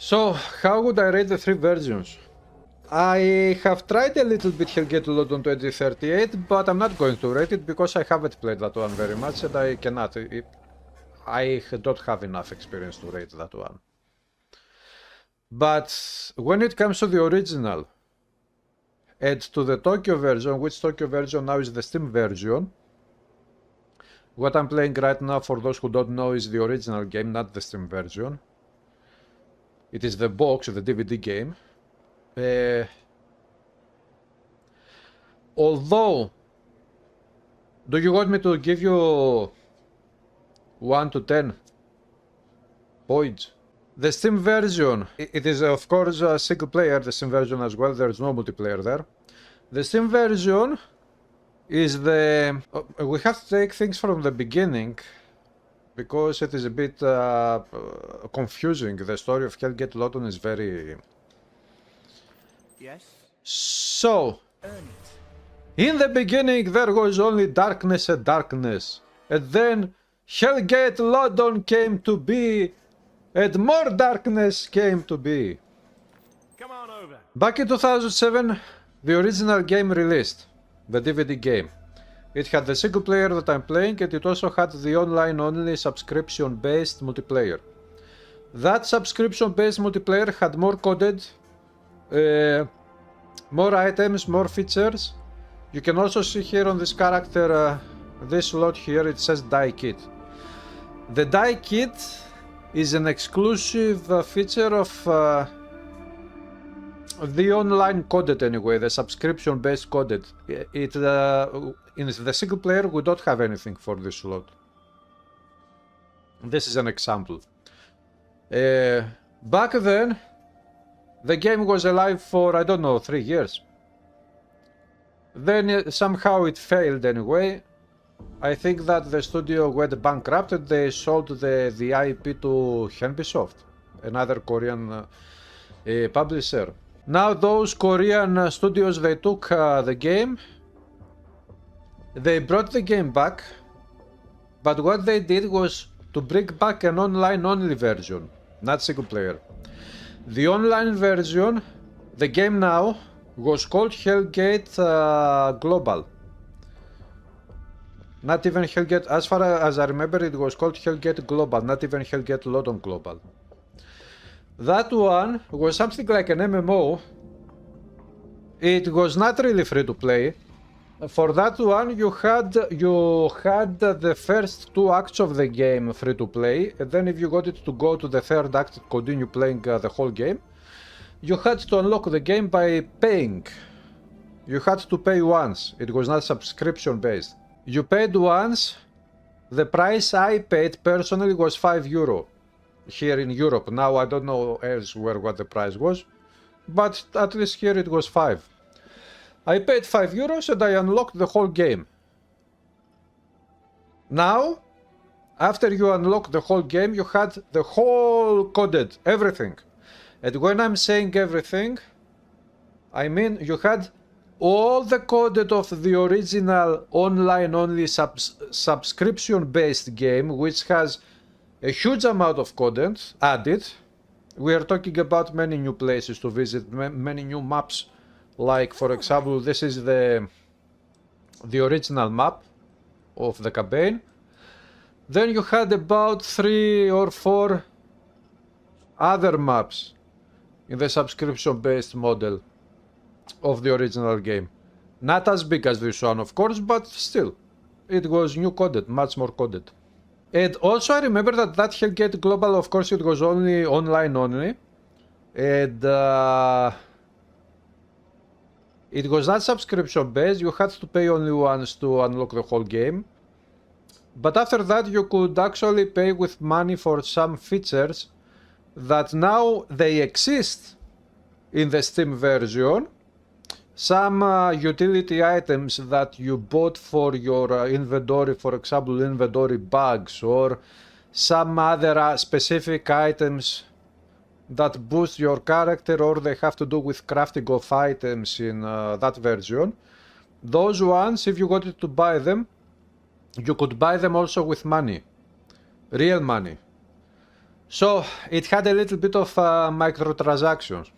So, how would I rate the three versions? I have tried a little bit Hellgate Global on 2038, but I'm not going to rate it because I haven't played that one very much and I cannot. I don't have enough experience to rate that one. But when it comes to the original and to the Tokyo version, which Tokyo version now is the Steam version, what I'm playing right now, for those who don't know, is the original game, not the Steam version. It is the box, the DVD game. Although, do you want me to give you 1 to 10 points? The Steam version, it is of course a single player, the Steam version as well, there's no multiplayer there. The Steam version is the... we have to take things from the beginning, because it is a bit confusing. The story of Hellgate Lawton is very... Yes? So, in the beginning there was only darkness and darkness. And then Hellgate Lawton came to be, and more darkness came to be. Come on over. Back in 2007, the original game released, the DVD game. It had the single player that I'm playing, and it also had the online-only subscription-based multiplayer. That subscription-based multiplayer had more coded, more items, more features. You can also see here on this character, this slot here, it says Die Kit. The Die Kit is an exclusive feature of the online coded anyway, the subscription-based coded. In the single player, we don't have anything for this slot. This is an example. Back then, the game was alive for, I don't know, 3 years. Then somehow it failed anyway. I think that the studio went bankrupt and they sold the IP to Hellgate, another Korean publisher. Now those Korean studios, they took the game, they brought the game back, but what they did was to bring back an online-only version, not single player. The online version, the game now, was called Hellgate Global. Not even Hellgate, as far as I remember, it was called Hellgate Global, not even Hellgate Lawton Global. That one was something like an MMO. It was not really free to play. For that one, you had the first 2 acts of the game free to play, and then if you wanted to go to the 3rd act and continue playing the whole game, you had to unlock the game by paying. You had to pay once. It was not subscription based. You paid once. The price I paid personally was €5 here in Europe. Now I don't know elsewhere what the price was, but at least here it was 5. I paid €5 and I unlocked the whole game. Now, after you unlock the whole game, you had the whole coded, everything. And when I'm saying everything, I mean you had all the coded of the original online-only subscription-based game, which has a huge amount of content added. We are talking about many new places to visit, many new maps. Like, for example, this is the original map of the campaign. Then you had about 3 or 4 other maps in the subscription-based model of the original game. Not as big as this one, of course, but still, it was new coded, much more coded. And also I remember that Hellgate Global, of course, it was only online only, and it was not subscription based. You had to pay only once to unlock the whole game. But after that you could actually pay with money for some features that now they exist in the Steam version. Some utility items that you bought for your inventory, for example inventory bags, or some other specific items that boost your character, or they have to do with crafting of items in that version. Those ones, if you wanted to buy them, you could buy them also with money, real money. So it had a little bit of microtransactions.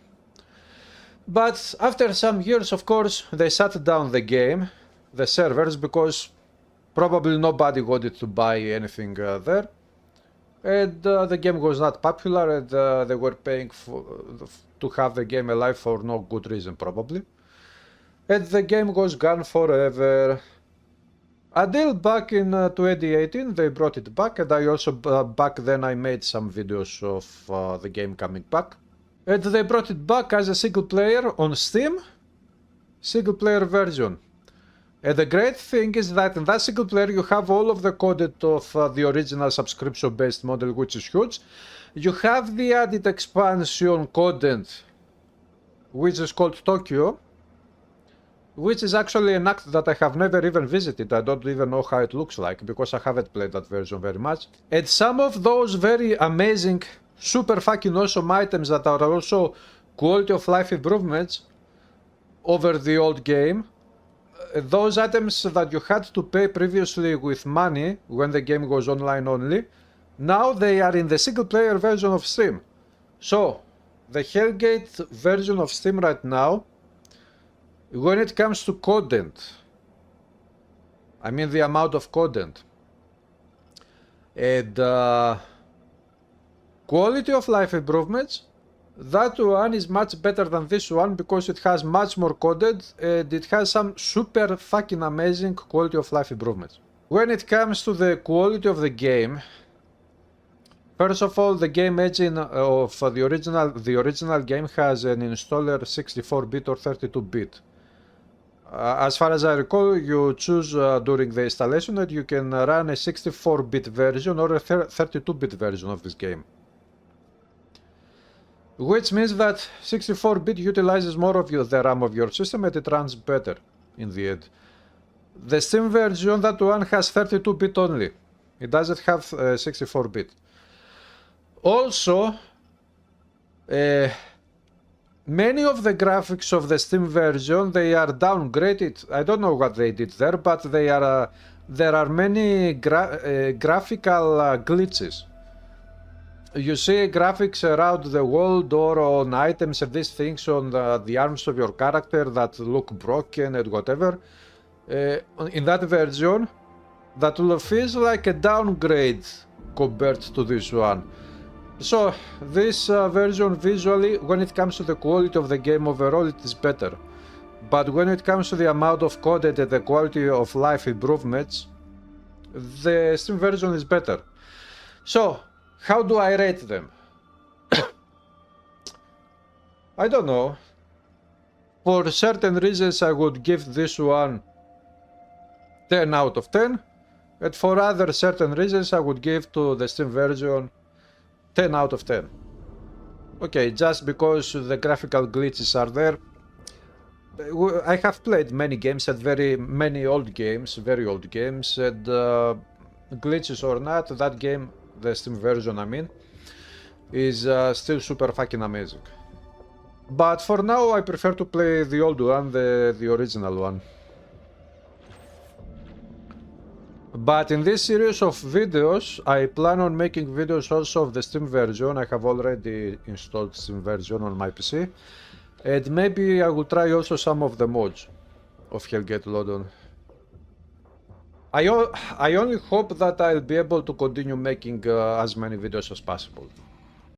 But after some years, of course, they shut down the game, the servers, because probably nobody wanted to buy anything there. And the game was not popular, and they were paying to have the game alive for no good reason, probably. And the game was gone forever. Until back in 2018, they brought it back, and I also, back then, I made some videos of the game coming back. And they brought it back as a single player on Steam, single player version. And the great thing is that in that single player you have all of the content of the original subscription based model, which is huge. You have the added expansion content, which is called Tokyo, which is actually an act that I have never even visited. I don't even know how it looks like because I haven't played that version very much. And some of those very amazing, super fucking awesome items that are also quality of life improvements over the old game. Those items that you had to pay previously with money when the game was online only, now they are in the single player version of Steam. So, the Hellgate version of Steam right now, when it comes to content, I mean the amount of content, and quality of life improvements, that one is much better than this one because it has much more content and it has some super fucking amazing quality of life improvements. When it comes to the quality of the game, first of all, the game engine of the original game has an installer 64-bit or 32-bit. As far as I recall, you choose during the installation that you can run a 64-bit version or a 32-bit version of this game. Which means that 64-bit utilizes more of the RAM of your system and it runs better in the end. The Steam version, that one has 32-bit only. It doesn't have 64-bit. Also, many of the graphics of the Steam version, they are downgraded. I don't know what they did there, but they are there are many graphical glitches. You see graphics around the world or on items and these things on the arms of your character that look broken and whatever. In that version, that feels like a downgrade compared to this one. So this version visually, when it comes to the quality of the game overall, it is better. But when it comes to the amount of content and the quality of life improvements, the Steam version is better. So, how do I rate them? I don't know. For certain reasons I would give this one 10 out of 10. And for other certain reasons I would give to the Steam version 10 out of 10. Okay, just because the graphical glitches are there. I have played many games and very old games, and glitches or not, that game, the Steam version I mean, is still super fucking amazing. But for now I prefer to play the old one, the original one. But in this series of videos, I plan on making videos also of the Steam version. I have already installed Steam version on my PC. And maybe I will try also some of the mods of Hellgate Global. I only hope that I'll be able to continue making as many videos as possible.